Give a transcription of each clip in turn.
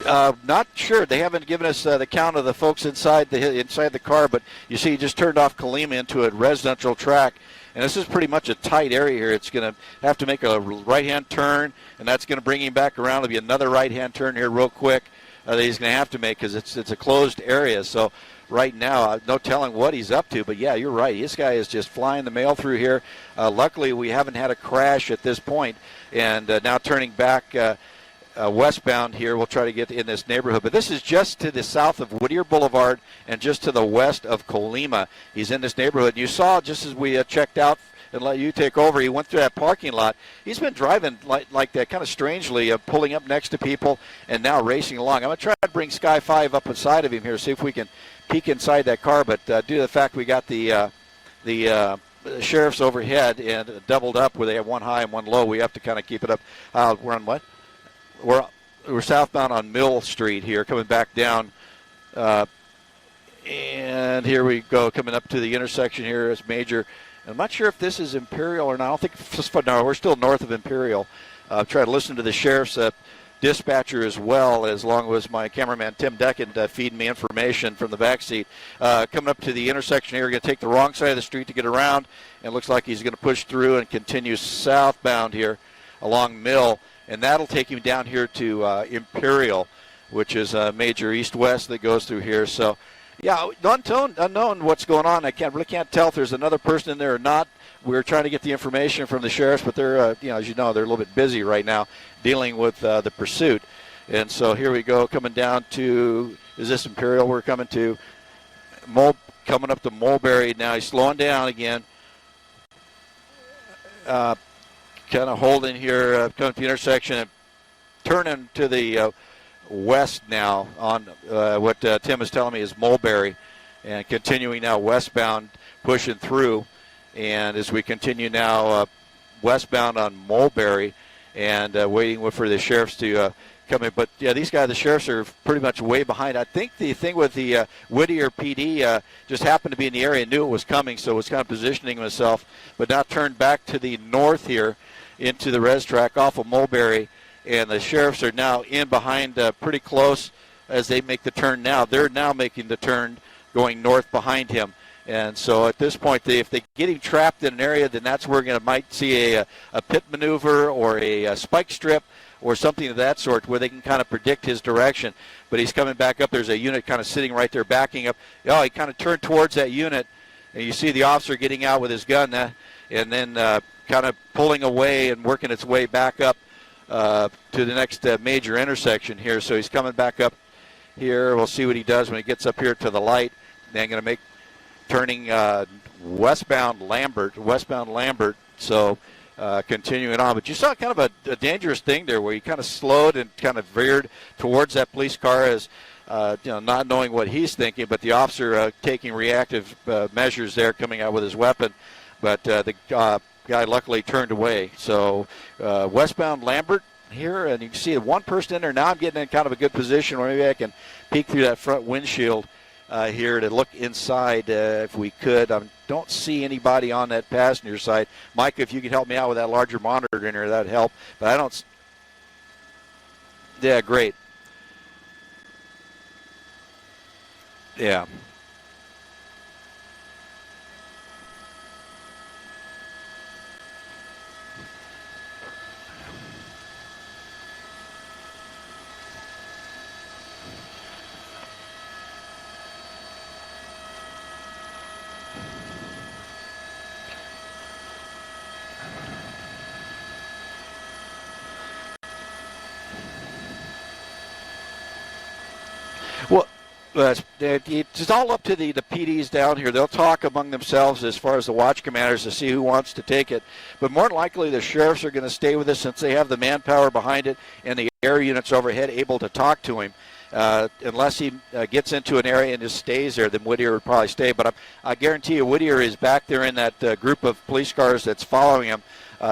Not sure. They haven't given us the count of the folks inside the car, but you see he just turned off Colima into a residential track. And this is pretty much a tight area here. It's going to have to make a right-hand turn, and that's going to bring him back around. It'll be another right-hand turn here real quick that he's going to have to make because it's a closed area. So right now, no telling what he's up to. But, yeah, you're right. This guy is just flying the mail through here. Luckily, we haven't had a crash at this point. And now turning back westbound here, we'll try to get in this neighborhood. But this is just to the south of Whittier Boulevard and just to the west of Colima. He's in this neighborhood. You saw just as we checked out and let you take over, he went through that parking lot. He's been driving like that kind of strangely, pulling up next to people and now racing along. I'm going to try to bring Sky 5 up inside of him here, see if we can peek inside that car. But due to the fact we got the sheriff's overhead and doubled up where they have one high and one low, we have to kind of keep it up. We're on what? We're southbound on Mill Street here, coming back down. And here we go, coming up to the intersection here is Major. I'm not sure if this is Imperial or not. I don't think, no, we're still north of Imperial. Try to listen to the sheriff's dispatcher as well, as long as my cameraman Tim Decken feeding me information from the back seat. Coming up to the intersection here, we're going to take the wrong side of the street to get around, and it looks like he's going to push through and continue southbound here along Mill, and that'll take him down here to Imperial, which is a major east-west that goes through here. So, yeah, unknown what's going on. I really can't tell if there's another person in there or not. We're trying to get the information from the sheriffs, but they're, as you know, they're a little bit busy right now dealing with the pursuit. And so here we go, coming down to, is this Imperial we're coming to? Coming up to Mulberry now. He's slowing down again. Kind of holding here, coming to the intersection and turning to the west now on what Tim is telling me is Mulberry, and continuing now westbound, pushing through. And as we continue now westbound on Mulberry and waiting for the sheriffs to come in. But, yeah, these guys, the sheriffs are pretty much way behind. I think the thing with the Whittier PD just happened to be in the area and knew it was coming, so was kind of positioning himself, but now turned back to the north here into the res track off of Mulberry. And the sheriffs are now in behind pretty close as they make the turn now. They're now making the turn going north behind him. And so at this point, if they get him trapped in an area, then that's where we're might see a pit maneuver or a spike strip or something of that sort where they can kind of predict his direction. But he's coming back up. There's a unit kind of sitting right there backing up. Oh, he kind of turned towards that unit, and you see the officer getting out with his gun and then kind of pulling away and working its way back up to the next major intersection here. So he's coming back up here. We'll see what he does when he gets up here to the light. Then going to make turning westbound Lambert. So continuing on. But you saw kind of a dangerous thing there where he kind of slowed and kind of veered towards that police car as not knowing what he's thinking, but the officer taking reactive measures there, coming out with his weapon. But the guy luckily turned away. So westbound Lambert here, and you can see one person in there. Now I'm getting in kind of a good position where maybe I can peek through that front windshield here to look inside if we could. I don't see anybody on that passenger side. Mike, if you could help me out with that larger monitor in there, that'd help. But I don't. Yeah, great. Yeah. Well, it's all up to the PDs down here. They'll talk among themselves as far as the watch commanders to see who wants to take it. But more than likely, the sheriffs are going to stay with us since they have the manpower behind it and the air units overhead able to talk to him. Unless he gets into an area and just stays there, then Whittier would probably stay. But I guarantee you Whittier is back there in that group of police cars that's following him,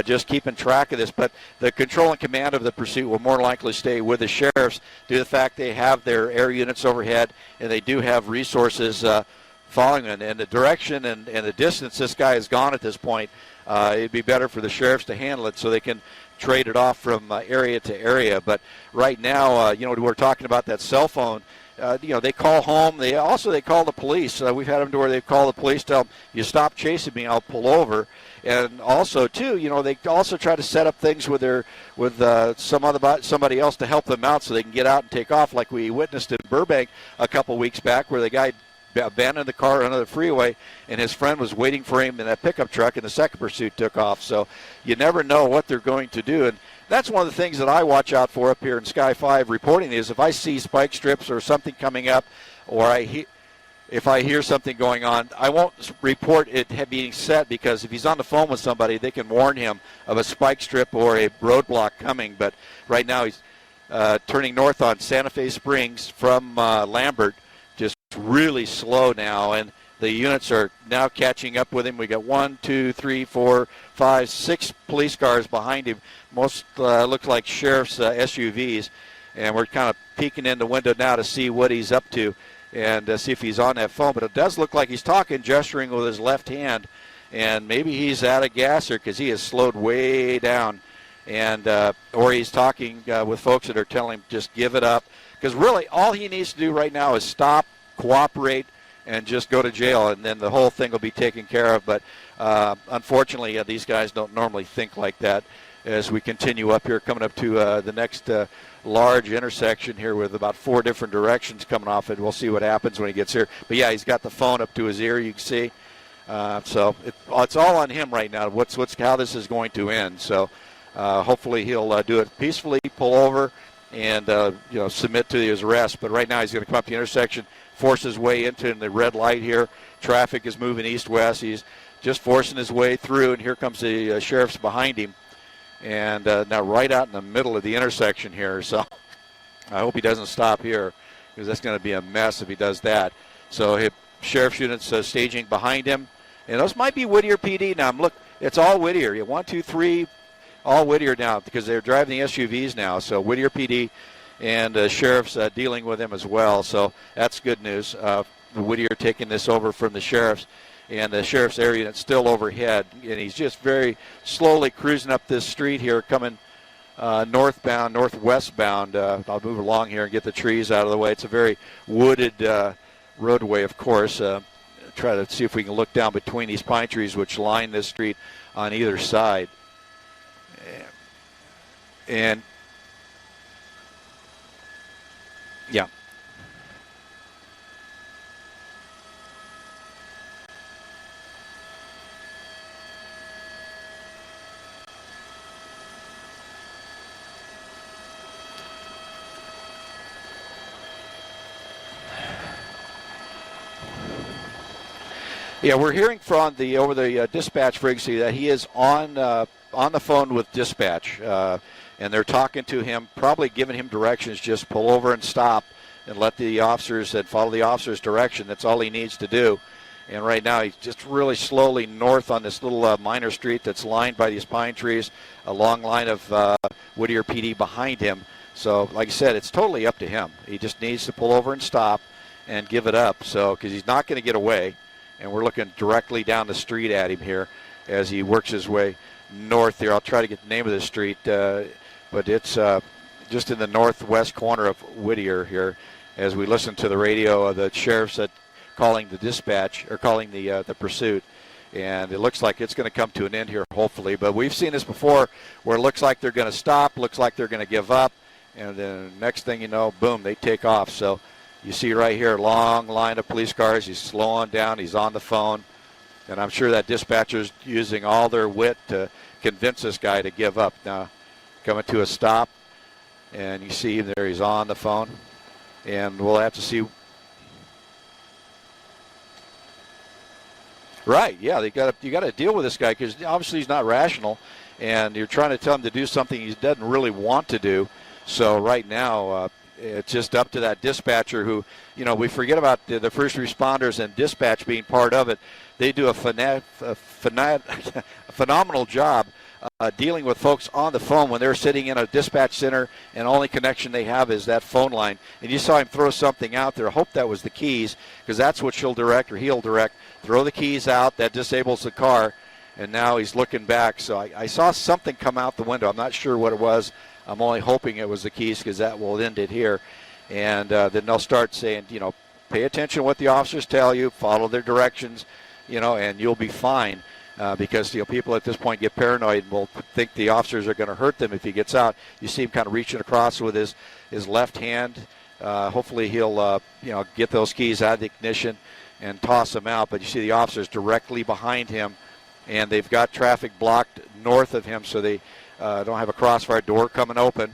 just keeping track of this. But the control and command of the pursuit will more likely stay with the sheriffs due to the fact they have their air units overhead and they do have resources following him. And the direction and the distance this guy has gone at this point, it'd be better for the sheriffs to handle it so they can trade it off from area to area. But right now, we're talking about that cell phone. They call home. They call the police. We've had them to where they call the police, tell them, you stop chasing me, I'll pull over. And also, too, they also try to set up things with somebody else to help them out so they can get out and take off, like we witnessed in Burbank a couple weeks back, where the guy abandoned the car under the freeway, and his friend was waiting for him in that pickup truck, and the second pursuit took off. So you never know what they're going to do. And that's one of the things that I watch out for up here in Sky 5 reporting is if I see spike strips or something coming up, or if I hear something going on, I won't report it being set, because if he's on the phone with somebody, they can warn him of a spike strip or a roadblock coming. But right now he's turning north on Santa Fe Springs from Lambert, just really slow now, and the units are now catching up with him. We got 1, 2, 3, 4, 5, 6 police cars behind him. Most look like sheriff's SUVs, and we're kind of peeking in the window now to see what he's up to and see if he's on that phone. But it does look like he's talking, gesturing with his left hand, and maybe he's out of gas here because he has slowed way down, and or he's talking with folks that are telling him just give it up, because really all he needs to do right now is stop, cooperate, and just go to jail, and then the whole thing will be taken care of. But unfortunately, these guys don't normally think like that. As we continue up here, coming up to the next large intersection here with about 4 different directions coming off it. We'll see what happens when he gets here. But yeah, he's got the phone up to his ear, you can see. So it's all on him right now. How this is going to end. So hopefully he'll do it peacefully, pull over, and submit to his arrest. But right now he's going to come up the intersection, force his way into the red light here. Traffic is moving east-west. He's just forcing his way through, and here comes the sheriff's behind him. And now right out in the middle of the intersection here. So I hope he doesn't stop here, because that's going to be a mess if he does that. So sheriff's units staging behind him. And those might be Whittier PD now. Look, it's all Whittier. You have 1, 2, 3, all Whittier now, because they're driving the SUVs now. So Whittier PD and sheriff's dealing with him as well. So that's good news. Whittier taking this over from the sheriff's. And the sheriff's area unit's still overhead. And he's just very slowly cruising up this street here, coming northwestbound. I'll move along here and get the trees out of the way. It's a very wooded roadway, of course. Try to see if we can look down between these pine trees which line this street on either side. And yeah. Yeah, we're hearing from over the dispatch frequency that he is on the phone with dispatch, and they're talking to him, probably giving him directions, just pull over and stop and let the officers and follow the officer's direction. That's all he needs to do. And right now he's just really slowly north on this little minor street that's lined by these pine trees, a long line of Whittier PD behind him. So like I said, it's totally up to him. He just needs to pull over and stop and give it up, so because he's not going to get away. And we're looking directly down the street at him here as he works his way north here. I'll try to get the name of the street, but it's just in the northwest corner of Whittier here as we listen to the radio. The sheriff's calling the dispatch, or calling the pursuit. And it looks like it's going to come to an end here, hopefully. But we've seen this before where it looks like they're going to stop, looks like they're going to give up, and then next thing you know, boom, they take off. So you see right here, a long line of police cars. He's slowing down. He's on the phone. And I'm sure that dispatcher's using all their wit to convince this guy to give up. Now, coming to a stop, and you see him there. He's on the phone. And we'll have to see. Right, yeah, you got to deal with this guy, because obviously he's not rational, and you're trying to tell him to do something he doesn't really want to do. So right now, it's just up to that dispatcher who, we forget about the first responders and dispatch being part of it. They do a phenomenal job dealing with folks on the phone when they're sitting in a dispatch center and only connection they have is that phone line. And you saw him throw something out there. I hope that was the keys, because that's what she'll direct, or he'll direct. Throw the keys out. That disables the car. And now he's looking back. So I saw something come out the window. I'm not sure what it was. I'm only hoping it was the keys, because that will end it here. And then they'll start saying, pay attention to what the officers tell you, follow their directions, and you'll be fine. Because people at this point get paranoid and will think the officers are going to hurt them if he gets out. You see him kind of reaching across with his left hand. Hopefully he'll get those keys out of the ignition and toss them out. But you see the officers directly behind him, and they've got traffic blocked north of him, so they don't have a crossfire door coming open.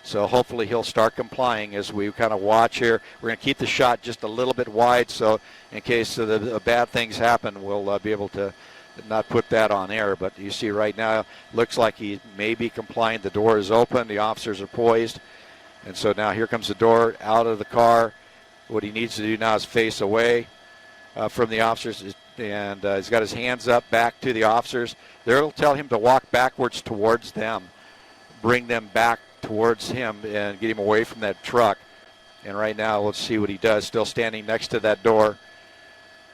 So hopefully he'll start complying as we kind of watch here. We're going to keep the shot just a little bit wide, so in case the bad things happen, we'll be able to not put that on air. But you see right now, looks like he may be complying. The door is open. The officers are poised. And so now here comes the door out of the car. What he needs to do now is face away from the officers. And he's got his hands up back to the officers. They'll tell him to walk backwards towards them, bring them back towards him and get him away from that truck. And right now, let's see what he does. Still standing next to that door.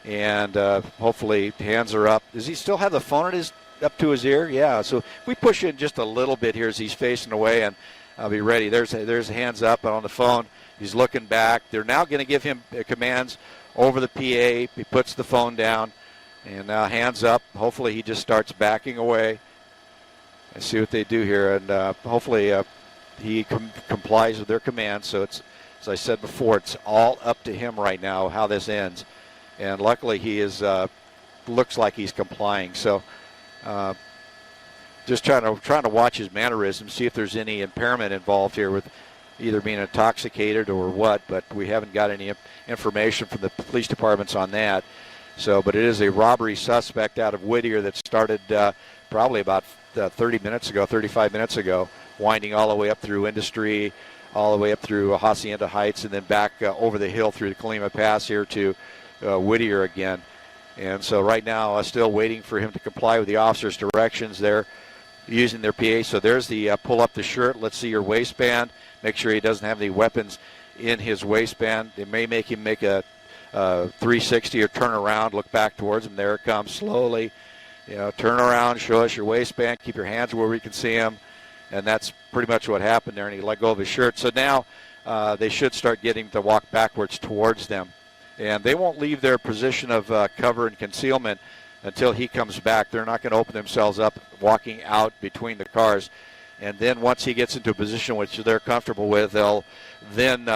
And hopefully hands are up. Does he still have the phone up to his ear? Yeah. So we push in just a little bit here as he's facing away, and I'll be ready. There's hands up on the phone. He's looking back. They're now going to give him commands over the PA. He puts the phone down, and now hands up. Hopefully he just starts backing away. And see what they do here, and hopefully he complies with their commands. So it's, as I said before, it's all up to him right now how this ends. And luckily he is looks like he's complying. So just trying to watch his mannerisms, see if there's any impairment involved here with either being intoxicated or what. But we haven't got any information from the police departments on that. So, but it is a robbery suspect out of Whittier that started probably about 35 minutes ago, winding all the way up through Industry, all the way up through Hacienda Heights, and then back over the hill through the Colima Pass here to Whittier again. And so right now, still waiting for him to comply with the officer's directions. They're using their PA. So there's the pull up the shirt. Let's see your waistband. Make sure he doesn't have any weapons in his waistband. They may make him make a 360 or turn around, look back towards him. There it comes slowly. Turn around, show us your waistband, keep your hands where we can see him. And that's pretty much what happened there, and he let go of his shirt. So now they should start getting to walk backwards towards them. And they won't leave their position of cover and concealment until he comes back. They're not going to open themselves up walking out between the cars. And then once he gets into a position which they're comfortable with, they'll then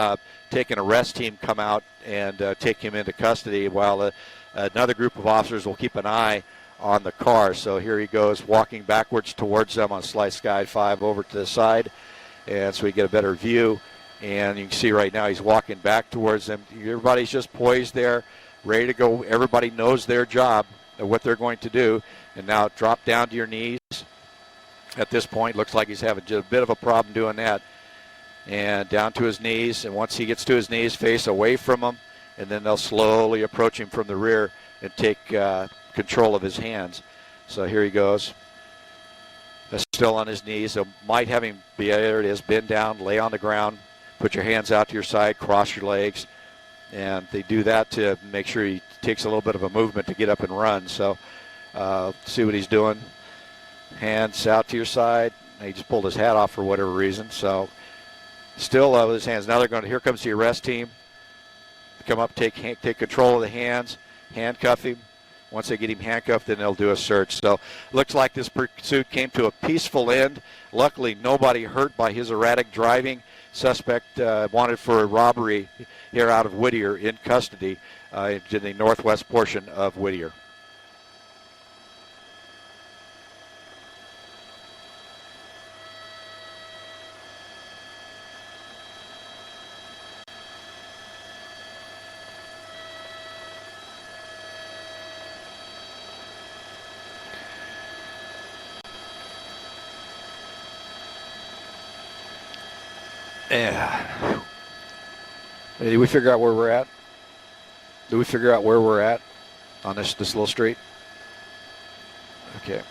take an arrest team come out and take him into custody, while another group of officers will keep an eye on the car. So here he goes walking backwards towards them on Slice Sky 5 over to the side, and so we get a better view. And you can see right now he's walking back towards them. Everybody's just poised there, ready to go. Everybody knows their job and what they're going to do. And now drop down to your knees. At this point, looks like he's having just a bit of a problem doing that. And down to his knees. And once he gets to his knees, face away from him. And then they'll slowly approach him from the rear and take control of his hands. So here he goes. Still on his knees. So might have him be, there it is, bend down, lay on the ground. Put your hands out to your side, cross your legs, and they do that to make sure he takes a little bit of a movement to get up and run. So see what he's doing. Hands out to your side. He just pulled his hat off for whatever reason. So still with his hands. Now they're going to, here comes the arrest team. Come up, take control of the hands, handcuff him. Once they get him handcuffed, then they'll do a search. So looks like this pursuit came to a peaceful end. Luckily, nobody hurt by his erratic driving. Suspect wanted for a robbery here out of Whittier in custody in the northwest portion of Whittier. Yeah. Did we figure out where we're at? Did we figure out where we're at on this little street? Okay.